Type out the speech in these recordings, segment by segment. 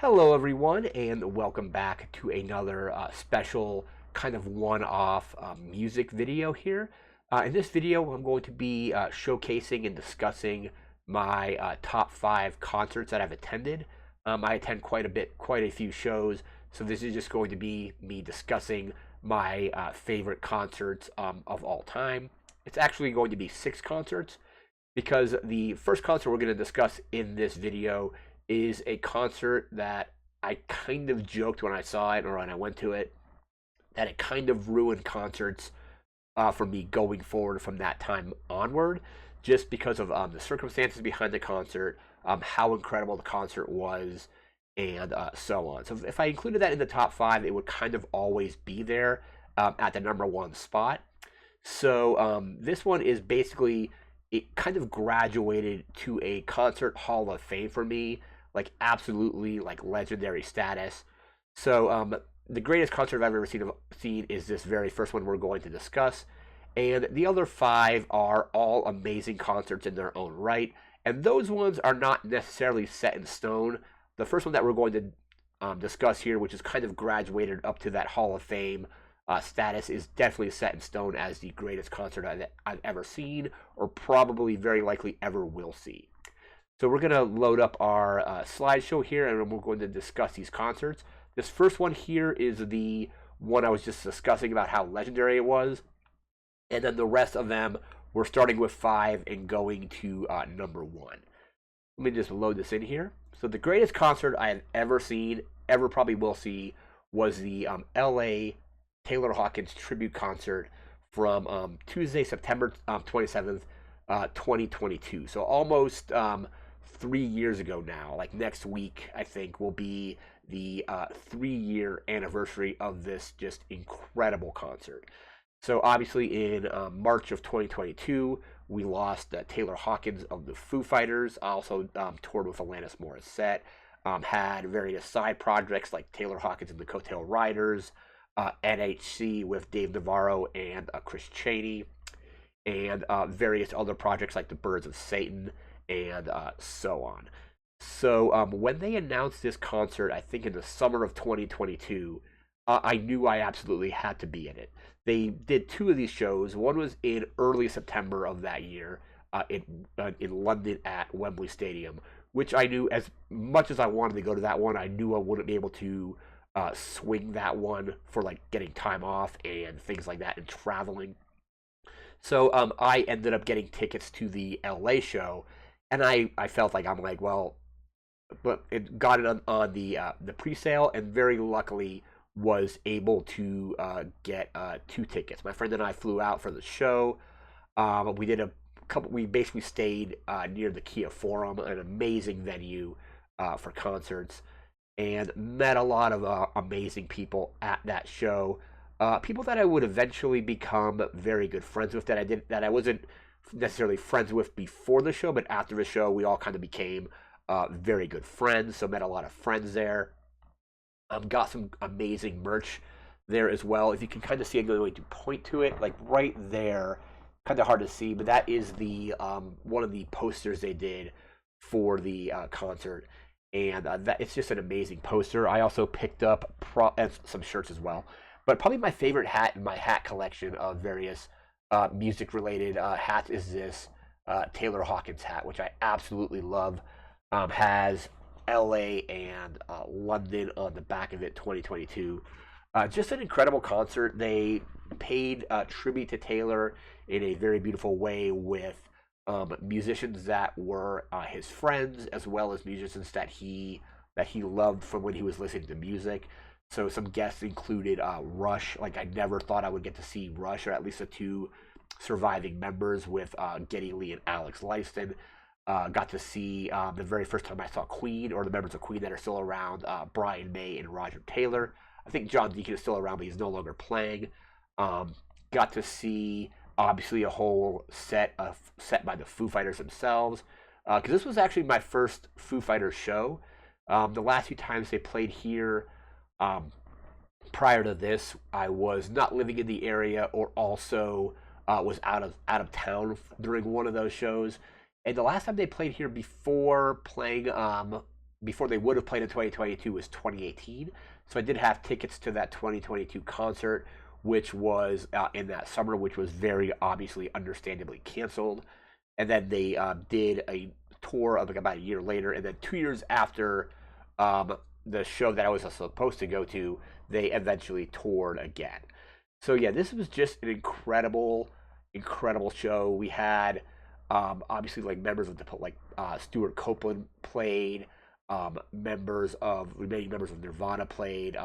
Hello, everyone, and welcome back to another special kind of one-off music video here. In this video, I'm going to be showcasing and discussing my top 5 concerts that I've attended. I attend quite a few shows, so this is just going to be me discussing my favorite concerts of all time. It's actually going to be 6 concerts because the first concert we're going to discuss in this video is a concert that I kind of joked when I saw it or when I went to it that it kind of ruined concerts for me going forward from that time onward, just because of the circumstances behind the concert, how incredible the concert was, and so on. So if I included that in the top 5, it would kind of always be there at the number 1 spot. So this one is basically, it kind of graduated to a concert hall of fame for me, like absolutely like legendary status. So the greatest concert I've ever seen is this very first one we're going to discuss, and the other 5 are all amazing concerts in their own right, and those ones are not necessarily set in stone. The first one that we're going to discuss here, which is kind of graduated up to that Hall of Fame status, is definitely set in stone as the greatest concert I've ever seen, or probably very likely ever will see. So we're going to load up our slideshow here, and we're going to discuss these concerts. This first one here is the one I was just discussing about how legendary it was. And then the rest of them, we're starting with 5 and going to number 1. Let me just load this in here. So the greatest concert I have ever seen, ever probably will see, was the LA Taylor Hawkins tribute concert from Tuesday, September 27th, 2022. So almost 3 years ago now. Like next week, I think, will be the 3-year anniversary of this just incredible concert. So obviously in March of 2022, we lost Taylor Hawkins of the Foo Fighters. I also toured with Alanis Morissette. Had various side projects like Taylor Hawkins and the Coattail Riders, NHC with Dave Navarro and Chris Chaney, and various other projects like the Birds of Satan, and so on. So when they announced this concert, I think in the summer of 2022, I knew I absolutely had to be in it. They did 2 of these shows. One was in early September of that year in London at Wembley Stadium, which I knew, as much as I wanted to go to that one, I knew I wouldn't be able to swing that one for like getting time off and things like that and traveling. So I ended up getting tickets to the LA show, and I felt like I'm like, well, but it got it on the pre-sale, and very luckily was able to get 2 tickets. My friend and I flew out for the show. We did a couple. We basically stayed near the Kia Forum, an amazing venue for concerts, and met a lot of amazing people at that show. People that I would eventually become very good friends with, that I wasn't necessarily friends with before the show, but after the show we all kind of became very good friends. So met a lot of friends there. Got some amazing merch there as well. If you can kind of see, I'm going to point to it, like right there. Kind of hard to see, but that is the one of the posters they did for the concert, and that it's just an amazing poster. I also picked up and some shirts as well, but probably my favorite hat in my hat collection of various music-related hats is this Taylor Hawkins hat, which I absolutely love. Has LA and London on the back of it, 2022. Just an incredible concert. They paid tribute to Taylor in a very beautiful way with musicians that were his friends, as well as musicians that he loved from when he was listening to music. So some guests included Rush. Like, I never thought I would get to see Rush, or at least the 2 surviving members with Geddy Lee and Alex Lifeson. Got to see the very first time I saw Queen, or the members of Queen that are still around, Brian May and Roger Taylor. I think John Deacon is still around, but he's no longer playing. Got to see, obviously, a whole set by the Foo Fighters themselves, because this was actually my first Foo Fighters show. The last few times they played here, prior to this, I was not living in the area, or also was out of town during one of those shows. And the last time they played here before playing before they would have played in 2022 was 2018. So I did have tickets to that 2022 concert, which was in that summer, which was very obviously, understandably canceled. And then they did a tour of like about a year later, and then 2 years after um, the show that I was supposed to go to, they eventually toured again. So yeah, this was just an incredible show. We had obviously like members of the like Stuart Copeland played, remaining members of Nirvana played,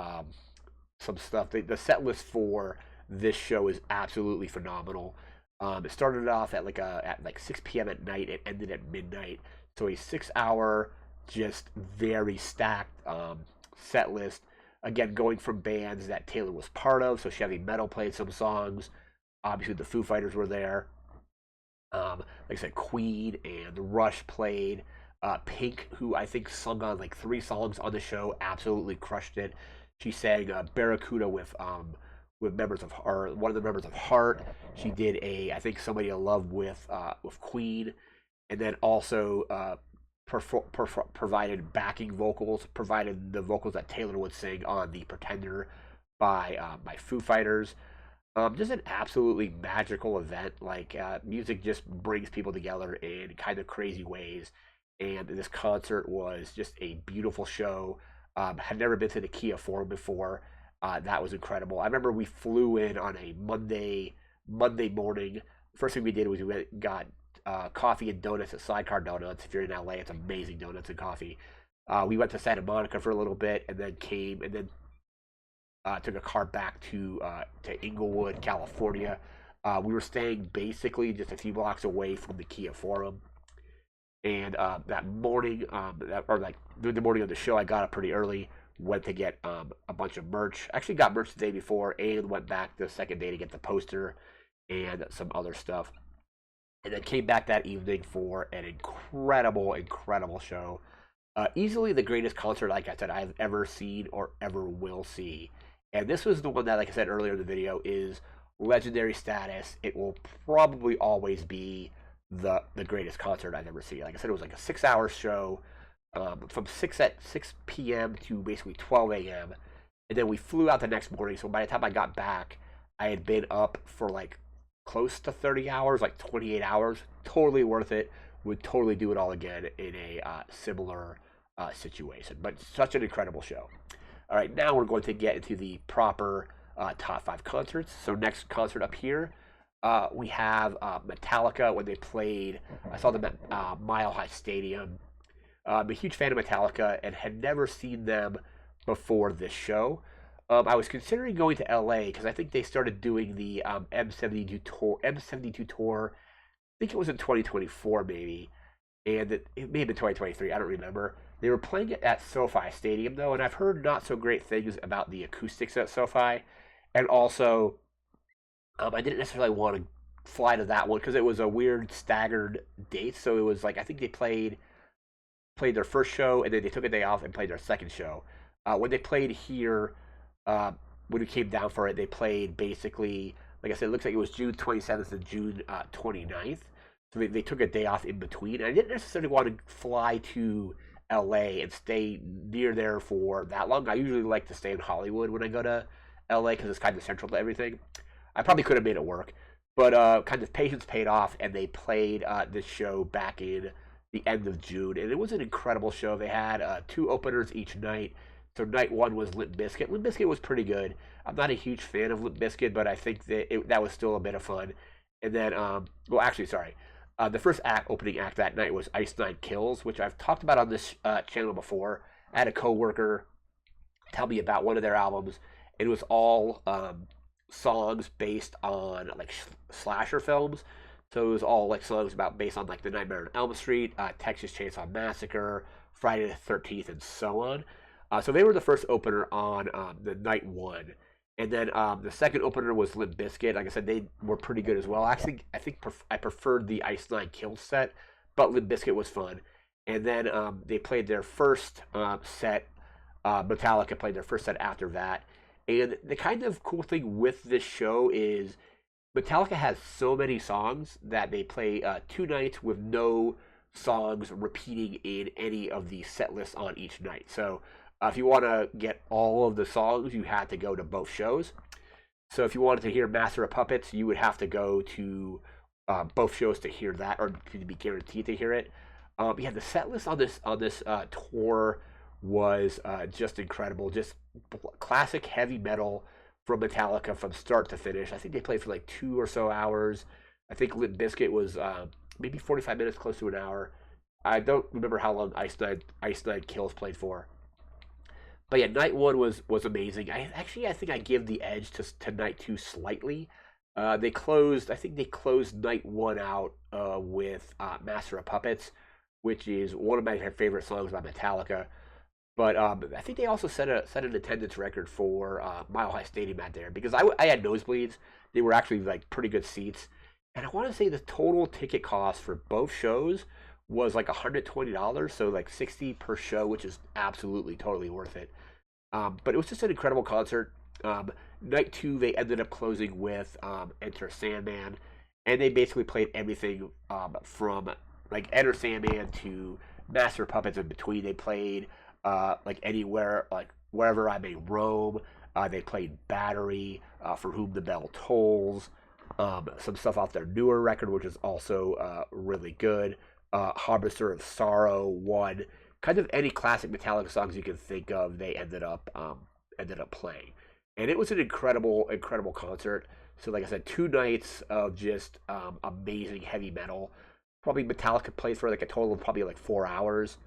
some stuff. The set list for this show is absolutely phenomenal. It started off at like 6 p.m. at night. It ended at midnight. So a 6 hour, just very stacked set list. Again, going from bands that Taylor was part of. So Chevy Metal played some songs. Obviously, the Foo Fighters were there. Like I said, Queen and Rush played. Pink, who I think sung on like 3 songs on the show, absolutely crushed it. She sang Barracuda with members of or one of the members of Heart. She did I think Somebody to Love with Queen, and then also provided backing vocals, provided the vocals that Taylor would sing on the Pretender by Foo Fighters. Just an absolutely magical event. Like music just brings people together in kind of crazy ways, and this concert was just a beautiful show. Had never been to the Kia Forum before. That was incredible. I remember we flew in on a Monday morning. First thing we did was we went and got coffee and donuts at Sidecar Donuts. If you're in LA, it's amazing donuts and coffee. We went to Santa Monica for a little bit, and then came and then took a car back to Inglewood, California. We were staying basically just a few blocks away from the Kia Forum. And that morning, the morning of the show, I got up pretty early, went to get a bunch of merch. Actually, got merch the day before, and went back the second day to get the poster and some other stuff. And then came back that evening for an incredible show. Easily the greatest concert, like I said, I've ever seen or ever will see. And this was the one that, like I said earlier in the video, is legendary status. It will probably always be the greatest concert I've ever seen. Like I said, it was like a 6 hour show, from 6 p.m. to basically 12 a.m. And then we flew out the next morning. So by the time I got back, I had been up for like close to 30 hours, like 28 hours. Totally worth it. Would totally do it all again in a similar situation. But such an incredible show. All right, now we're going to get into the proper top 5 concerts. So next concert up here, we have Metallica when they played. I saw them at Mile High Stadium. I'm a huge fan of Metallica and had never seen them before this show. I was considering going to LA because I think they started doing the M72 tour. M72 tour. I think it was in 2024 maybe, and it may have been 2023. I don't remember. They were playing it at SoFi Stadium though, and I've heard not so great things about the acoustics at SoFi, and also I didn't necessarily want to fly to that one because it was a weird staggered date. So it was like I think they played their first show and then they took a day off and played their second show. When they played here, when we came down for it, they played basically, like I said, it looks like it was June 27th and June 29th. So they took a day off in between. And I didn't necessarily want to fly to LA and stay near there for that long. I usually like to stay in Hollywood when I go to LA because it's kind of central to everything. I probably could have made it work, but kind of patience paid off, and they played this show back in the end of June, and it was an incredible show. They had 2 openers each night. So night 1 was Limp Bizkit. Limp Bizkit was pretty good. I'm not a huge fan of Limp Bizkit, but I think that was still a bit of fun. And then, well, actually, sorry. The first opening act that night was Ice Nine Kills, which I've talked about on this channel before. I had a coworker tell me about one of their albums. It was all songs based on like slasher films. So it was all like songs based on like The Nightmare on Elm Street, Texas Chainsaw Massacre, Friday the 13th, and so on. So they were the first opener on the night 1. And then the second opener was Limp Bizkit. Like I said, they were pretty good as well. Actually, I think I preferred the Ice Nine Kills set, but Limp Bizkit was fun. And then they played their first set. Metallica played their first set after that. And the kind of cool thing with this show is Metallica has so many songs that they play 2 nights with no songs repeating in any of the set lists on each night. So if you want to get all of the songs, you had to go to both shows. So if you wanted to hear Master of Puppets, you would have to go to both shows to hear that, or to be guaranteed to hear it. Yeah, the set list on this tour was just incredible. Just classic heavy metal from Metallica from start to finish. I think they played for like 2 or so hours. I think Limp Bizkit was maybe 45 minutes, close to an hour. I don't remember how long Ice Nine Kills played for. But yeah, night one was amazing. I think I give the edge to night two slightly. They closed. I think they closed night one out with Master of Puppets, which is one of my favorite songs by Metallica. But I think they also set an attendance record for Mile High Stadium out there, because I had nosebleeds. They were actually like pretty good seats, and I want to say the total ticket cost for both shows was like $120, so like 60 per show, which is absolutely totally worth it. But it was just an incredible concert. Night two, they ended up closing with Enter Sandman, and they basically played everything from like Enter Sandman to Master Puppets in between. They played like anywhere, like Wherever I May Roam. They played Battery, For Whom the Bell Tolls, some stuff off their newer record, which is also really good. Harvester of Sorrow, One, kind of any classic Metallica songs you can think of. They ended up playing, and it was an incredible concert. So, like I said, 2 nights of just amazing heavy metal. Probably Metallica played for like a total of probably like 4 hours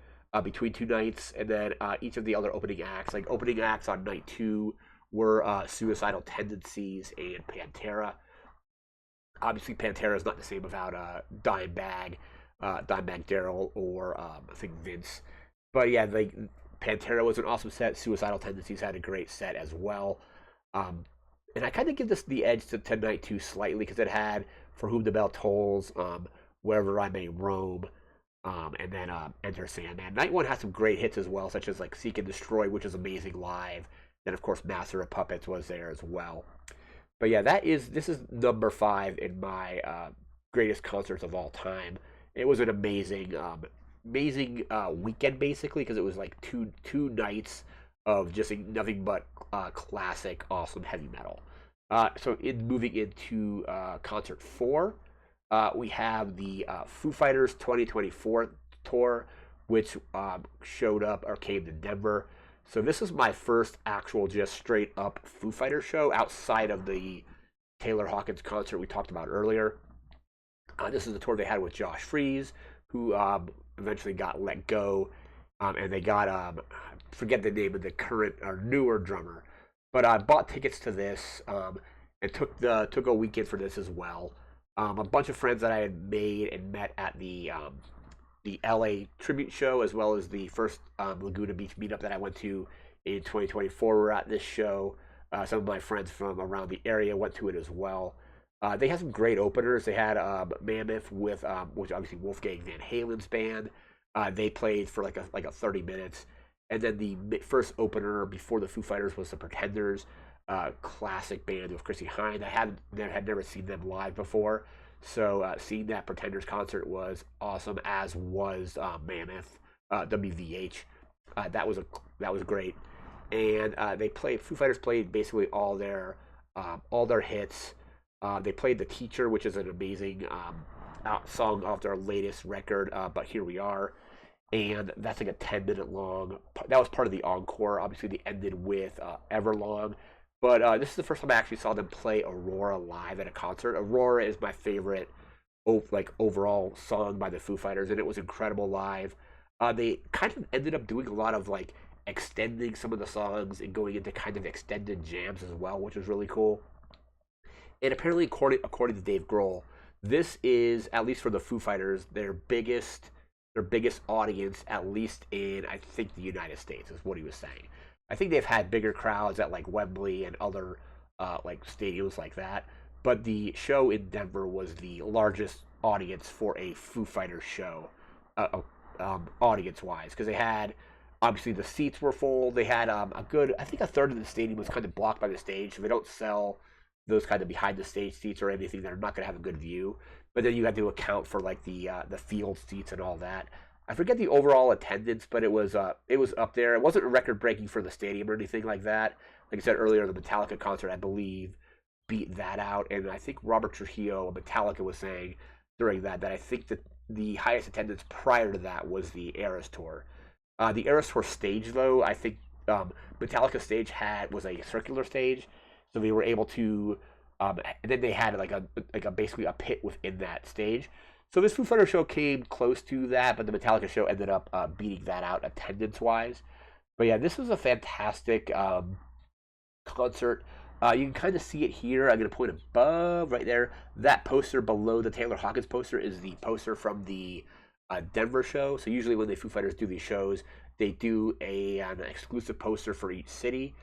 between 2 nights, and then each of the other opening acts on night two were Suicidal Tendencies and Pantera. Obviously, Pantera is not the same without Dimebag Daryl, or I think Vince. But yeah, like Pantera was an awesome set. Suicidal Tendencies had a great set as well. And I kind of give this the edge to night two slightly, because it had For Whom the Bell Tolls, Wherever I May Roam, and then Enter Sandman. Night one has some great hits as well, such as like Seek and Destroy, which is amazing live. Then of course Master of Puppets was there as well. But yeah, this is number 5 in my greatest concerts of all time. It was an amazing weekend, basically, because it was like two nights of just nothing but classic, awesome heavy metal. So moving into concert 4, we have the Foo Fighters 2024 tour, which showed up or came to Denver. So this is my first actual just straight up Foo Fighters show outside of the Taylor Hawkins concert we talked about earlier. This is the tour they had with Josh Freese, who eventually got let go, and they got forget the name of the current or newer drummer, but I bought tickets to this and took a weekend for this as well. A bunch of friends that I had made and met at the LA tribute show, as well as the first Laguna Beach meetup that I went to in 2024, were at this show. Some of my friends from around the area went to it as well. They had some great openers. They had Mammoth with, which obviously Wolfgang Van Halen's band. They played for like a 30 minutes, and then the first opener before the Foo Fighters was the Pretenders, classic band with Chrissie Hynde. I had never seen them live before, so seeing that Pretenders concert was awesome. As was Mammoth, WVH. That was great, and Foo Fighters played basically all their hits. They played The Teacher, which is an amazing song off their latest record, But Here We Are. And that's like a 10-minute long. That was part of the encore. Obviously, they ended with Everlong. But this is the first time I actually saw them play Aurora live at a concert. Aurora is my favorite overall song by the Foo Fighters, and it was incredible live. They kind of ended up doing a lot of like extending some of the songs and going into kind of extended jams as well, which was really cool. And apparently, according to Dave Grohl, this is, at least for the Foo Fighters, their biggest audience, at least in, I think, the United States, is what he was saying. I think they've had bigger crowds at like Wembley and other like stadiums like that, but the show in Denver was the largest audience for a Foo Fighters show, audience-wise, because they had, obviously the seats were full. They had I think a third of the stadium was kind of blocked by the stage, so they don't sell those kind of behind the stage seats or anything. They're not going to have a good view, but then you had to account for like the field seats and all that. I forget the overall attendance, but it was up there. It wasn't record breaking for the stadium or anything like that. Like I said earlier, the Metallica concert, I believe, beat that out. And I think Robert Trujillo of Metallica was saying during that I think that the highest attendance prior to that was the Eras tour. The Eras tour stage, though, I think Metallica stage was a circular stage, so they were able to. And then they had like a basically a pit within that stage. So this Foo Fighters show came close to that, but the Metallica show ended up beating that out attendance wise. But yeah, this was a fantastic concert. You can kind of see it here. I'm going to point above right there. That poster below the Taylor Hawkins poster is the poster from the Denver show. So usually when the Foo Fighters do these shows, they do an exclusive poster for each city.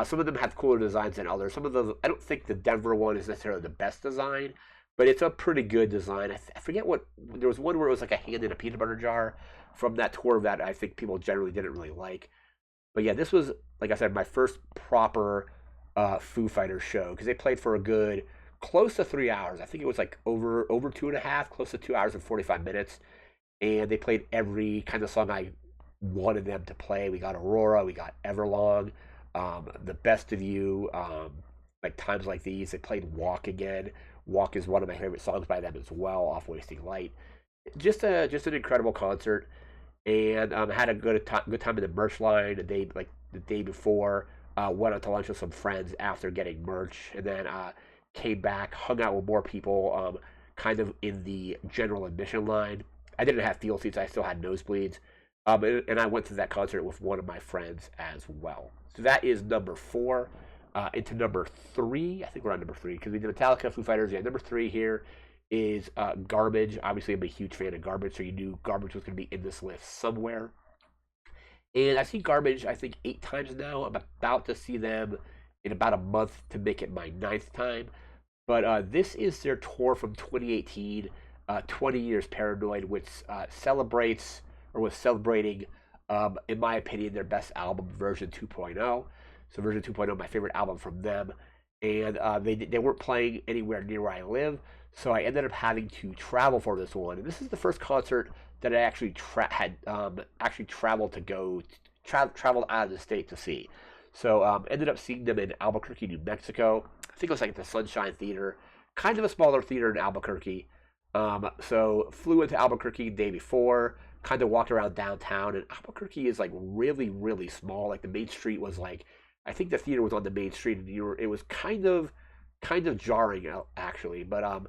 Some of them have cooler designs than others. Some of those, I don't think the Denver one is necessarily the best design, but it's a pretty good design. I forget what, there was one where it was like a hand in a peanut butter jar from that tour that I think people generally didn't really like. But yeah, this was, like I said, my first proper Foo Fighters show because they played for a good close to 3 hours. I think it was like over 2.5, close to 2 hours and 45 minutes. And they played every kind of song I wanted them to play. We got Aurora, we got Everlong, The Best of You, like Times Like These. They played Walk again. Walk is one of my favorite songs by them as well, off Wasting Light. Just an incredible concert, and had a good time in the merch line the day before. Went out to lunch with some friends after getting merch, and then came back, hung out with more people, kind of in the general admission line. I didn't have field seats; I still had nosebleeds, and I went to that concert with one of my friends as well. So that is number 4. Into number 3, I think we're on number 3 because we did Metallica, Foo Fighters. Yeah, number 3 here is Garbage. Obviously, I'm a huge fan of Garbage, so you knew Garbage was going to be in this list somewhere. And I've seen Garbage, I think, 8 times now. I'm about to see them in about a month to make it my 9th time. But this is their tour from 2018, 20 Years Paranoid, which celebrates, or was celebrating, in my opinion, their best album, Version 2.0. So Version 2.0, my favorite album from them. And they weren't playing anywhere near where I live, so I ended up having to travel for this one. And this is the first concert that I actually had traveled to traveled out of the state to see. So ended up seeing them in Albuquerque, New Mexico. I think it was like at the Sunshine Theater, kind of a smaller theater in Albuquerque. So flew into Albuquerque the day before, kind of walked around downtown, and Albuquerque is like really, really small. Like the main street was like, I think the theater was on the main street, and it was kind of jarring actually. But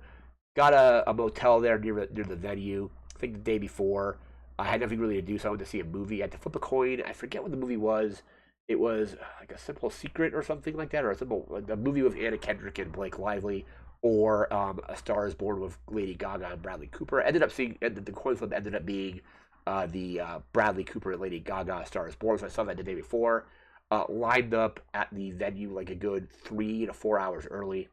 got a motel there near the venue. I think the day before, I had nothing really to do, so I went to see a movie. I had to flip a coin. I forget what the movie was. It was like A Simple Secret or something like that, or a movie with Anna Kendrick and Blake Lively, or A Star Is Born with Lady Gaga and Bradley Cooper. Ended up seeing the coin flip ended up being the Bradley Cooper and Lady Gaga A Star Is Born. So I saw that the day before. Lined up at the venue like a good 3 to 4 hours early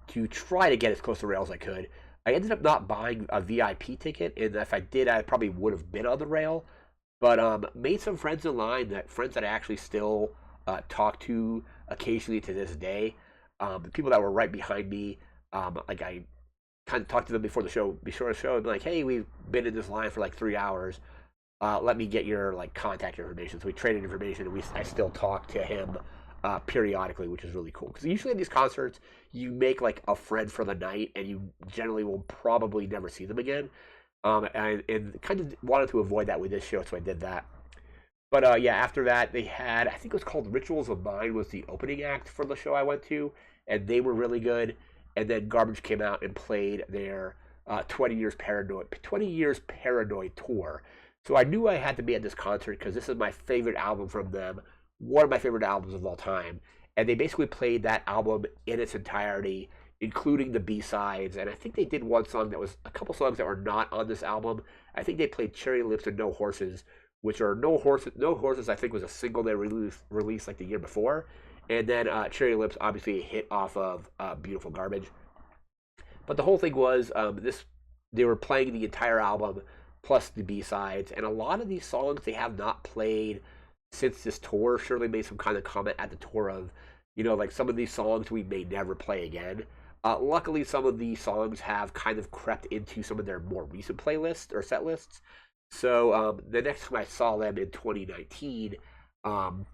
to try to get as close to rail as I could. I ended up not buying a VIP ticket, and if I did, I probably would have been on the rail. But made some friends in line, friends that I actually still talk to occasionally to this day. The people that were right behind me, like I kind of talked to them before the show, and be like, hey, we've been in this line for like 3 hours. Let me get your like contact information. So we traded information, and I still talk to him periodically, which is really cool. Because usually at these concerts, you make like a friend for the night, and you generally will probably never see them again. And kind of wanted to avoid that with this show, so I did that. But yeah, after that, they had, I think it was called Rituals of Mine was the opening act for the show I went to, and they were really good. And then Garbage came out and played their 20 Years Paranoid tour. So I knew I had to be at this concert because this is my favorite album from them, one of my favorite albums of all time. And they basically played that album in its entirety, including the B-sides. And I think they did one song that was a couple songs that were not on this album. I think they played Cherry Lips and No Horses, which are No Horses I think was a single they released like the year before. And then Cherry Lips, obviously a hit off of Beautiful Garbage. But the whole thing was they were playing the entire album plus the B-sides, and a lot of these songs they have not played since this tour. Shirley made some kind of comment at the tour of, like some of these songs we may never play again. Luckily, some of the songs have kind of crept into some of their more recent playlists or set lists. So the next time I saw them in 2019, um,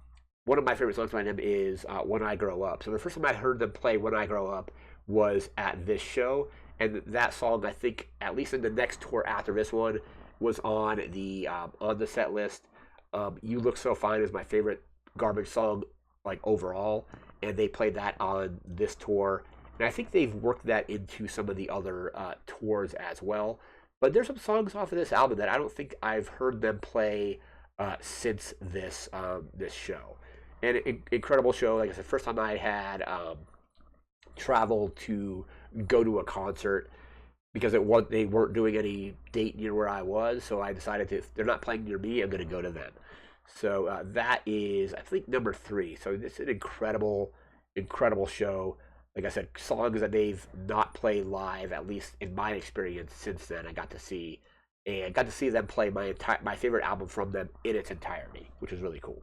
one of my favorite songs by them is "When I Grow Up." So the first time I heard them play "When I Grow Up" was at this show, and that song, I think, at least in the next tour after this one, was on the set list. "You Look So Fine" is my favorite Garbage song, like overall, and they played that on this tour. And I think they've worked that into some of the other tours as well. But there's some songs off of this album that I don't think I've heard them play since this show. And incredible show. Like I said, first time I had traveled to go to a concert because they weren't doing any date near where I was, so I decided if they're not playing near me, I'm going to go to them. So that is, I think, number three. So it's an incredible show. Like I said, songs that they've not played live, at least in my experience since then. I got to see, and got to see them play my favorite album from them in its entirety, which is really cool.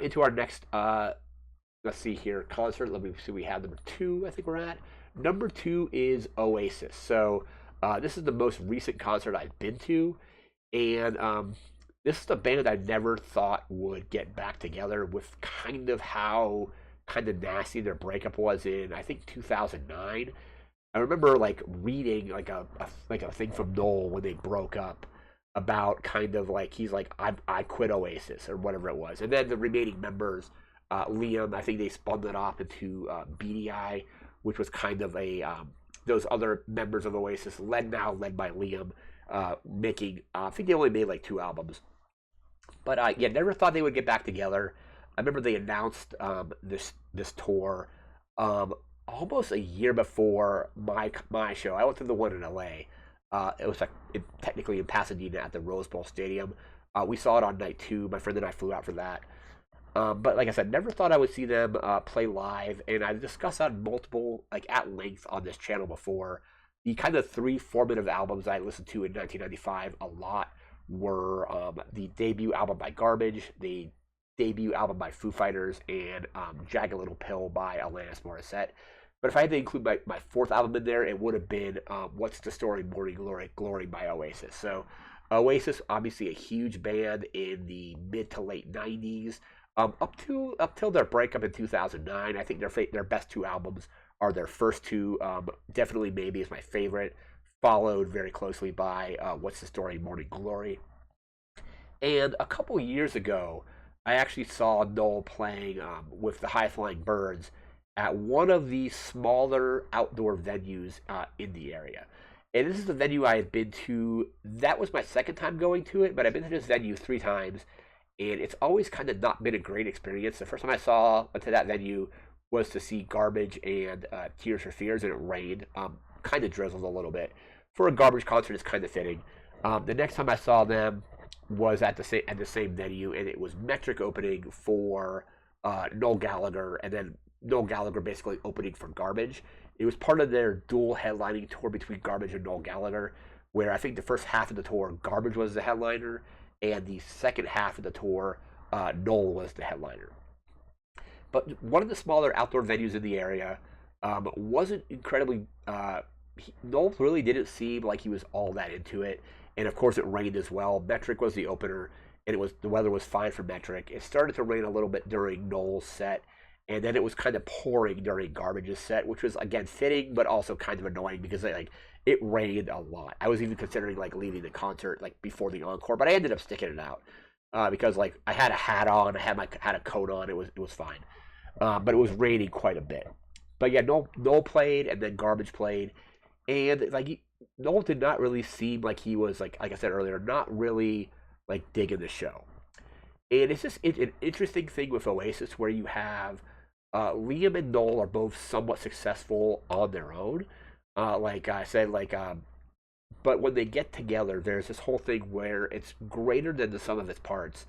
Into our next, let's see here, concert. Let me see. We have number two. I think we're at number two is Oasis. So this is the most recent concert I've been to, and this is a band I never thought would get back together with kind of how kind of nasty their breakup was in, I think, 2009. I remember like reading like a thing from Noel when they broke up about kind of like he's like I quit Oasis or whatever it was, and then the remaining members, Liam, I think they spun it off into BDI, which was kind of a those other members of Oasis led by Liam, making I think they only made like two albums, but yeah, never thought they would get back together. I remember they announced this tour um, almost a year before my show. I went to the one in LA. It was like technically in Pasadena at the Rose Bowl Stadium. We saw it on night two. My friend and I flew out for that. But like I said, never thought I would see them play live, and I've discussed on multiple, like at length on this channel before. The kind of three formative albums I listened to in 1995 a lot were the debut album by Garbage, the debut album by Foo Fighters, and Jagged Little Pill by Alanis Morissette. But if I had to include my fourth album in there, it would have been What's the Story, Morning Glory by Oasis. So Oasis, obviously a huge band in the mid to late 90s. Up till their breakup in 2009, I think their best two albums are their first two. Definitely Maybe is my favorite, followed very closely by What's the Story, Morning Glory. And a couple years ago, I actually saw Noel playing with the High Flying Birds at one of the smaller outdoor venues in the area. And this is a venue I have been to. That was my second time going to it, but I've been to this venue three times, and it's always kind of not been a great experience. The first time I went to that venue was to see Garbage and Tears for Fears, and it rained. Kind of drizzled a little bit. For a Garbage concert, it's kind of fitting. The next time I saw them was at the same venue, and it was Metric opening for Noel Gallagher, and then Noel Gallagher basically opening for Garbage. It was part of their dual headlining tour between Garbage and Noel Gallagher, where I think the first half of the tour, Garbage was the headliner, and the second half of the tour, Noel was the headliner. But one of the smaller outdoor venues in the area wasn't incredibly. Noel really didn't seem like he was all that into it, and of course it rained as well. Metric was the opener, and the weather was fine for Metric. It started to rain a little bit during Noel's set, and then it was kind of pouring during Garbage's set, which was again fitting, but also kind of annoying because it rained a lot. I was even considering like leaving the concert like before the encore, but I ended up sticking it out because like I had a hat on, had a coat on. It was fine, but it was raining quite a bit. But yeah, Noel played, and then Garbage played, and like Noel did not really seem like he was like I said earlier, not really like digging the show. And it's an interesting thing with Oasis where you have Liam and Noel are both somewhat successful on their own. Like I said, but when they get together, there's this whole thing where it's greater than the sum of its parts.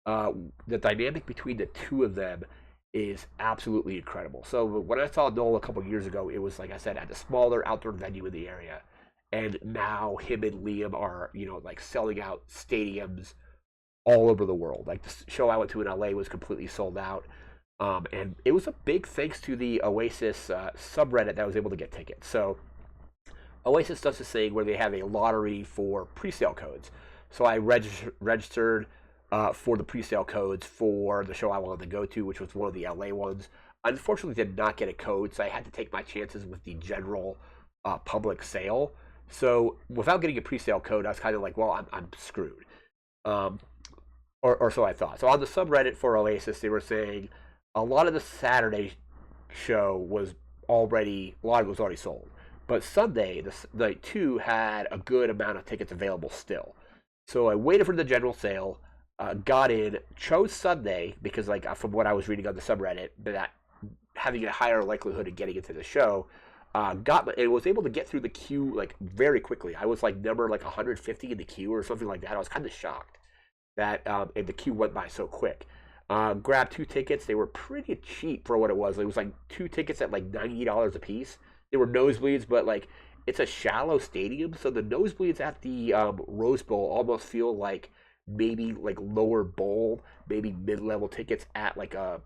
The dynamic between the two of them is absolutely incredible. So when I saw Noel a couple years ago, it was like I said at a smaller outdoor venue in the area, and now him and Liam are like selling out stadiums all over the world. Like the show I went to in LA was completely sold out. And it was a big thanks to the Oasis subreddit that I was able to get tickets. So Oasis does this thing where they have a lottery for pre-sale codes. So I registered for the pre-sale codes for the show I wanted to go to, which was one of the LA ones. Unfortunately, did not get a code, so I had to take my chances with the general public sale. So without getting a pre-sale code, I was kind of like, well, I'm screwed. Um, or so I thought. So on the subreddit for Oasis, they were saying a lot of the Saturday show was a lot of it was already sold. But Sunday, the night two, had a good amount of tickets available still. So I waited for the general sale, got in, chose Sunday because, like, from what I was reading on the subreddit, that having a higher likelihood of getting into the show, and was able to get through the queue like very quickly. I was like number like 150 in the queue or something like that. I was kind of shocked that and the queue went by so quick. Grabbed two tickets. They were pretty cheap for what it was. It was like two tickets at like $90 a piece. They were nosebleeds, but like it's a shallow stadium, so the nosebleeds at the Rose Bowl almost feel like maybe like lower bowl, maybe mid-level tickets at like a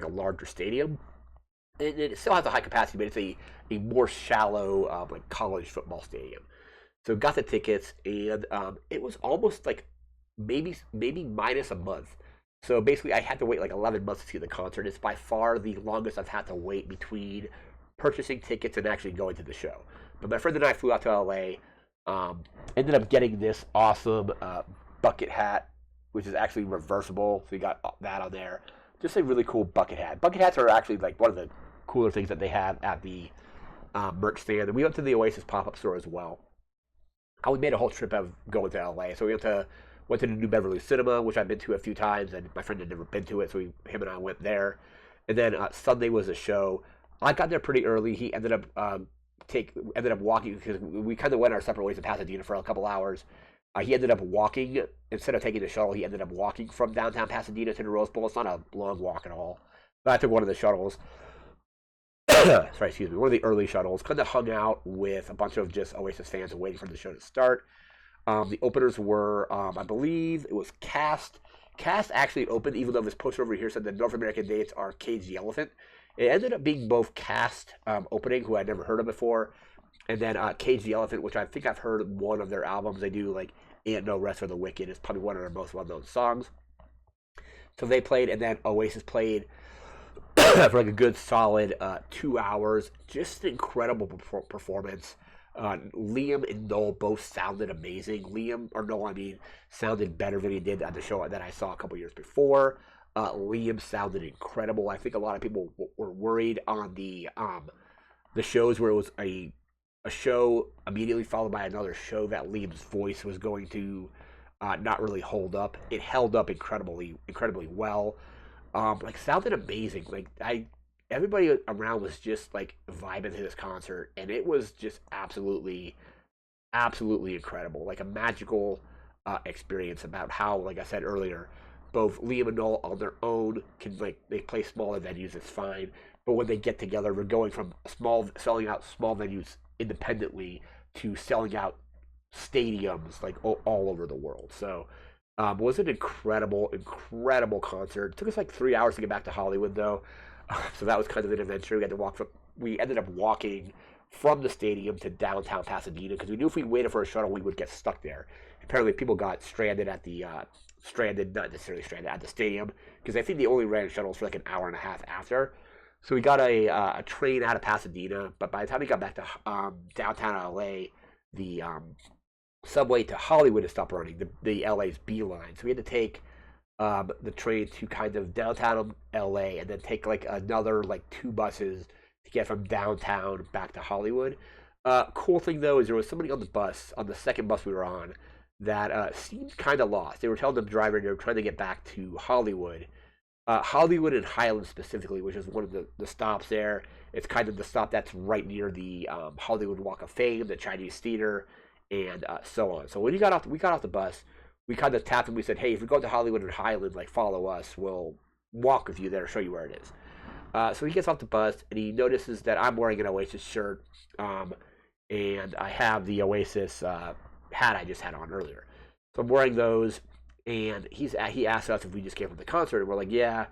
larger stadium. It still has a high capacity, but it's a more shallow like college football stadium. So got the tickets, and it was almost like maybe minus a month. So basically, I had to wait like 11 months to see the concert. It's by far the longest I've had to wait between purchasing tickets and actually going to the show. But my friend and I flew out to LA. Ended up getting this awesome bucket hat, which is actually reversible. So you got that on there. Just a really cool bucket hat. Bucket hats are actually like one of the cooler things that they have at the merch stand. And we went to the Oasis pop-up store as well. We made a whole trip of going to LA. So we went to the New Beverly Cinema, which I've been to a few times, and my friend had never been to it, so him and I went there. And then Sunday was a show. I got there pretty early. He ended up walking because we kind of went our separate ways to Pasadena for a couple hours. He ended up walking instead of taking the shuttle. He ended up walking from downtown Pasadena to the Rose Bowl. It's not a long walk at all. But I took one of the shuttles. Sorry, excuse me. One of the early shuttles. Kind of hung out with a bunch of just Oasis fans waiting for the show to start. The openers were, I believe, it was Cast. Cast actually opened, even though this poster over here said the North American dates are Cage the Elephant. It ended up being both Cast opening, who I'd never heard of before, and then Cage the Elephant, which I think I've heard one of their albums. They do like Ain't No Rest for the Wicked. It's probably one of their most well-known songs. So they played, and then Oasis played for like a good solid 2 hours. Just an incredible performance. Liam and Noel both sounded amazing. Sounded better than he did at the show that I saw a couple years before. Liam sounded incredible. I think a lot of people were worried on the shows where it was a show immediately followed by another show that Liam's voice was going to not really hold up. It held up incredibly well. Sounded amazing. Everybody around was just like vibing to this concert, and it was just absolutely incredible. Like a magical experience about how, like I said earlier, both Liam and Noel on their own can they play smaller venues, it's fine. But when they get together, we're going from selling out small venues independently to selling out stadiums like all over the world. So it was an incredible concert. It took us like 3 hours to get back to Hollywood though. So that was kind of an adventure. We ended up walking from the stadium to downtown Pasadena because we knew if we waited for a shuttle, we would get stuck there. Apparently, people got stranded at the not necessarily stranded at the stadium because I think they only ran shuttles for like an hour and a half after. So we got a train out of Pasadena, but by the time we got back to downtown LA, the subway to Hollywood had stopped running. The LA's B line, so we had to take the train to kind of downtown LA and then take like another like 2 buses to get from downtown back to Hollywood. Cool thing though is there was somebody on the second bus we were on, that seemed kind of lost. They were telling the driver they were trying to get back to Hollywood. Hollywood and Highland specifically, which is one of the stops there. It's kind of the stop that's right near the Hollywood Walk of Fame, the Chinese Theater, and so on. So when we got off the bus, we kind of tapped him. We said, hey, if you're going to Hollywood and Highland, like, follow us. We'll walk with you there, show you where it is. So he gets off the bus, and he notices that I'm wearing an Oasis shirt, and I have the Oasis hat I just had on earlier. So I'm wearing those, and he asked us if we just came from the concert, and we're like, yeah.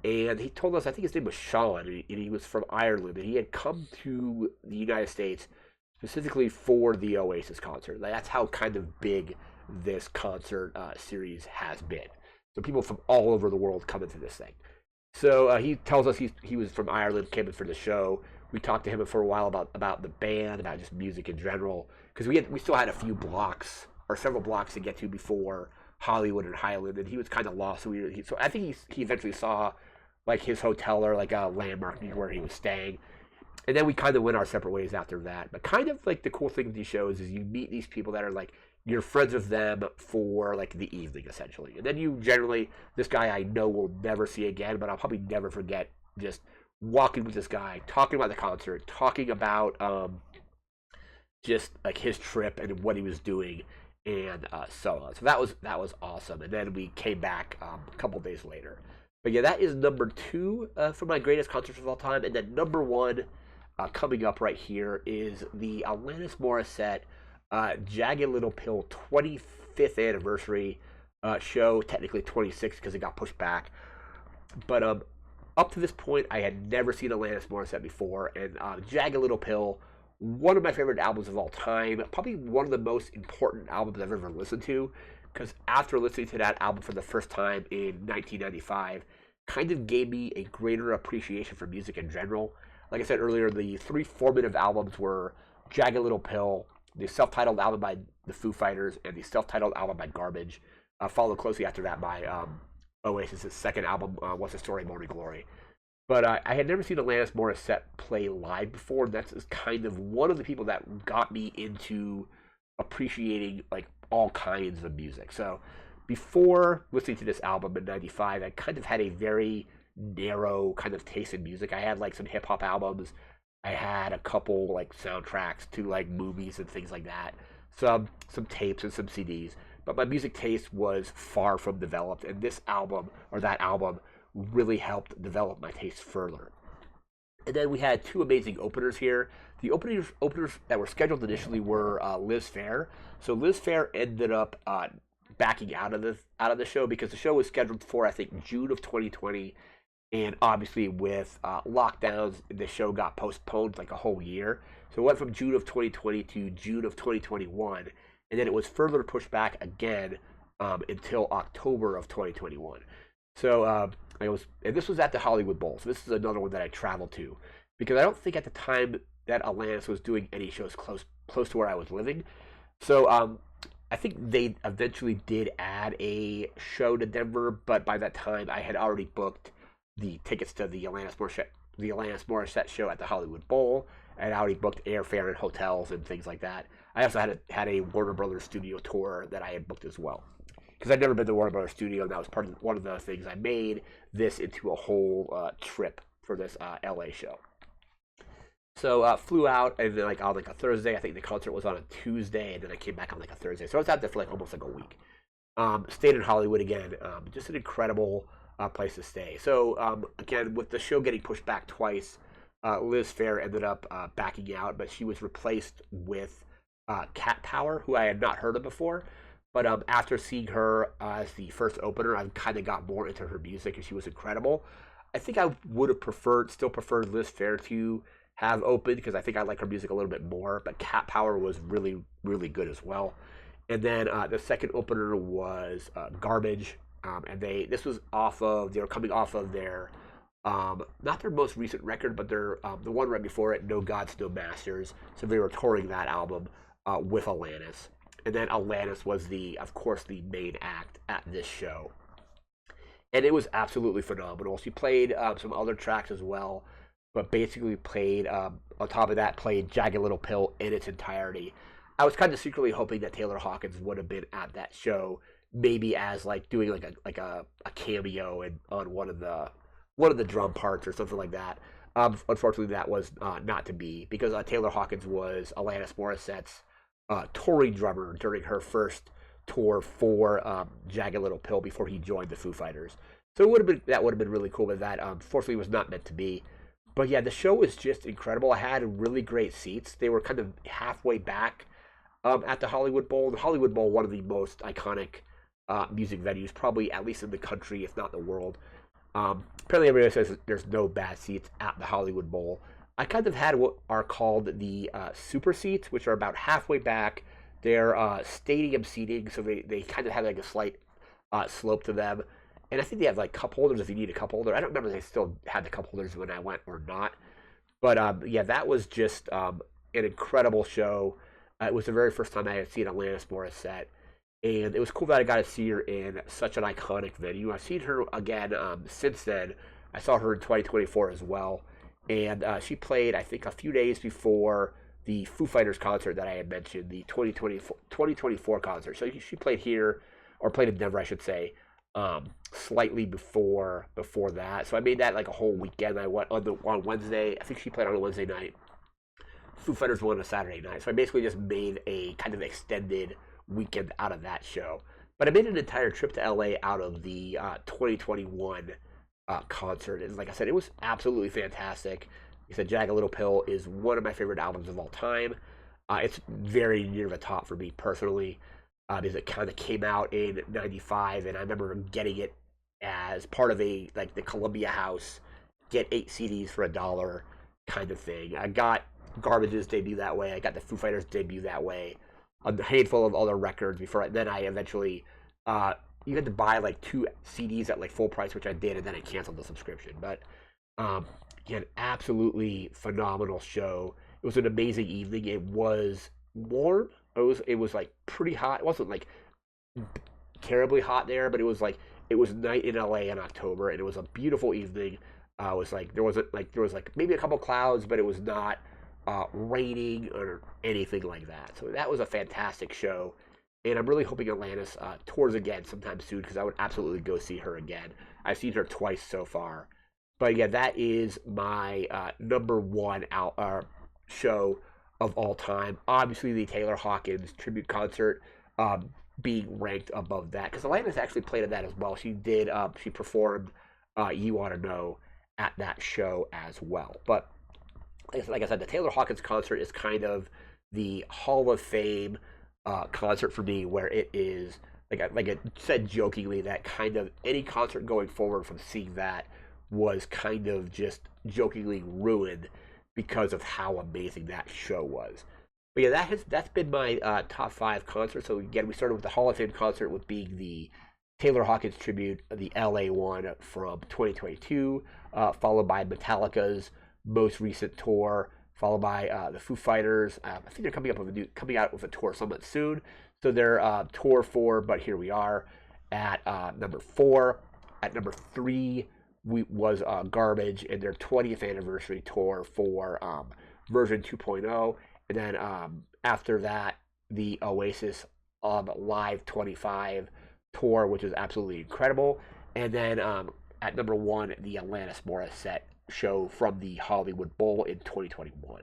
And he told us, I think his name was Sean, and he was from Ireland, and he had come to the United States specifically for the Oasis concert. Like, that's how kind of big this concert series has been. So people from all over the world come into this thing. So he tells us he was from Ireland, came in for the show. We talked to him for a while about the band, about just music in general, because we still had a few blocks or several blocks to get to before Hollywood and Highland, and he was kind of lost. So I think he eventually saw like his hotel or like a landmark near where he was staying, and then we kind of went our separate ways after that. But kind of like the cool thing with these shows is you meet these people that are like you're friends with them for like the evening essentially, and then you generally this guy I know will never see again, but I'll probably never forget just walking with this guy, talking about the concert, talking about just like his trip and what he was doing, and so on. So that was awesome. And then we came back a couple days later. But yeah, that is number two for my greatest concerts of all time. And then number one coming up right here is the Alanis Morissette Jagged Little Pill 25th anniversary show. Technically 26 because it got pushed back. But up to this point, I had never seen Alanis Morissette before. And Jagged Little Pill, one of my favorite albums of all time. Probably one of the most important albums I've ever listened to. Because after listening to that album for the first time in 1995, kind of gave me a greater appreciation for music in general. Like I said earlier, the three formative albums were Jagged Little Pill, the self-titled album by the Foo Fighters, and the self-titled album by Garbage. Followed closely after that by Oasis' second album, What's the Story, Morning Glory. But I had never seen Alanis Morissette play live before, and that's kind of one of the people that got me into appreciating like all kinds of music. So before listening to this album in 95, I kind of had a very narrow kind of taste in music. I had like some hip hop albums. I had a couple like soundtracks to like movies and things like that. Some tapes and some CDs. But my music taste was far from developed, and this album or that album really helped develop my taste further. And then we had two amazing openers here. The openers that were scheduled initially were Liz Phair. So Liz Phair ended up backing out of the show because the show was scheduled for I think June of 2020, and obviously with lockdowns, the show got postponed like a whole year. So it went from June of 2020 to June of 2021, and then it was further pushed back again until October of 2021. So and this was at the Hollywood Bowl. So this is another one that I traveled to because I don't think at the time that Alanis was doing any shows close to where I was living. So I think they eventually did add a show to Denver, but by that time I had already booked the tickets to the Alanis Morissette show at the Hollywood Bowl. I had already booked airfare and hotels and things like that. I also had a Warner Brothers studio tour that I had booked as well. Because I'd never been to Warner Brothers Studio, and that was one of the things I made this into a whole trip for this LA show. So flew out and then on like a Thursday. I think the concert was on a Tuesday, and then I came back on like a Thursday. So I was out there for like almost like a week. Stayed in Hollywood again. Just an incredible place to stay. So again, with the show getting pushed back twice, Liz Phair ended up backing out, but she was replaced with Cat Power, who I had not heard of before. But after seeing her as the first opener, I kind of got more into her music, and she was incredible. I think I would have still preferred Liz Phair to have opened because I think I like her music a little bit more. But Cat Power was really, really good as well. And then the second opener was Garbage, and they were coming off of their not their most recent record, but their the one right before it, No Gods, No Masters. So they were touring that album with Alanis. And then Alanis was of course, the main act at this show. And it was absolutely phenomenal. She played some other tracks as well, but basically played, on top of that, played Jagged Little Pill in its entirety. I was kind of secretly hoping that Taylor Hawkins would have been at that show, maybe as like doing like a cameo on one of the drum parts or something like that. Unfortunately, that was not to be because Taylor Hawkins was Alanis Morissette's touring drummer during her first tour for Jagged Little Pill before he joined the Foo Fighters. So that would have been really cool, but that unfortunately was not meant to be. But yeah, the show was just incredible. I had really great seats. They were kind of halfway back at the Hollywood Bowl. The Hollywood Bowl, one of the most iconic music venues, probably at least in the country, if not the world. Apparently, everybody says there's no bad seats at the Hollywood Bowl. I kind of had what are called the super seats, which are about halfway back. They're stadium seating, so they kind of have like a slight slope to them. And I think they have like cup holders if you need a cup holder. I don't remember if they still had the cup holders when I went or not. But yeah, that was just an incredible show. It was the very first time I had seen Alanis Morissette. And it was cool that I got to see her in such an iconic venue. I've seen her again since then. I saw her in 2024 as well. And she played, I think, a few days before the Foo Fighters concert that I had mentioned, the 2024 concert. So she played here, or played in Denver, I should say, slightly before that. So I made that like a whole weekend. I went on Wednesday. I think she played on a Wednesday night. Foo Fighters won on a Saturday night. So I basically just made a kind of extended weekend out of that show. But I made an entire trip to LA out of the 2021 concert. And like I said, it was absolutely fantastic. Like I said, Jag a Little Pill is one of my favorite albums of all time. It's very near the top for me personally, because it kind of came out in '95, and I remember getting it as part of a like the Columbia House get 8 CDs for $1 kind of thing. I got Garbage's debut that way. I got the Foo Fighters debut that way. A handful of other records before then I eventually you had to buy like 2 CDs at like full price, which I did, and then I canceled the subscription. But yeah, an absolutely phenomenal show. It was an amazing evening. It was warm. It was like pretty hot. It wasn't like terribly hot there, but it was night in LA in October, and it was a beautiful evening. It was like there was like maybe a couple clouds, but it was not raining or anything like that. So that was a fantastic show, and I'm really hoping Alanis tours again sometime soon, because I would absolutely go see her again. I've seen her twice so far, but yeah, that is my number one show of all time. Obviously, the Taylor Hawkins tribute concert being ranked above that, because Alanis actually played at that as well. She did. She performed "You Ought to Know" at that show as well, but like I said, the Taylor Hawkins concert is kind of the Hall of Fame concert for me, where it is, like I said jokingly, that kind of any concert going forward from seeing that was kind of just jokingly ruined because of how amazing that show was. But yeah, that's been my top 5 concerts. So again, we started with the Hall of Fame concert, with being the Taylor Hawkins tribute, the LA one from 2022, followed by Metallica's most recent tour, followed by the Foo Fighters. I think they're coming out with a tour somewhat soon. So they're tour 4, but here we are at number 4. At number 3 was Garbage and their 20th anniversary tour for version 2.0, and then after that, the Oasis Live 25 tour, which is absolutely incredible, and then at number 1, the Alanis Morissette show from the Hollywood Bowl in 2021.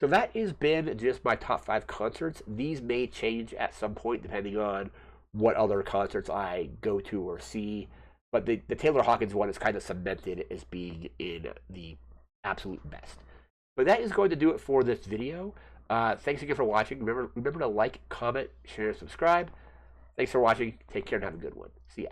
So that has been just my top 5 concerts. These may change at some point depending on what other concerts I go to or see. But the Taylor Hawkins one is kind of cemented as being in the absolute best. But that is going to do it for this video. Thanks again for watching. Remember to like, comment, share, subscribe. Thanks for watching. Take care and have a good one. See ya.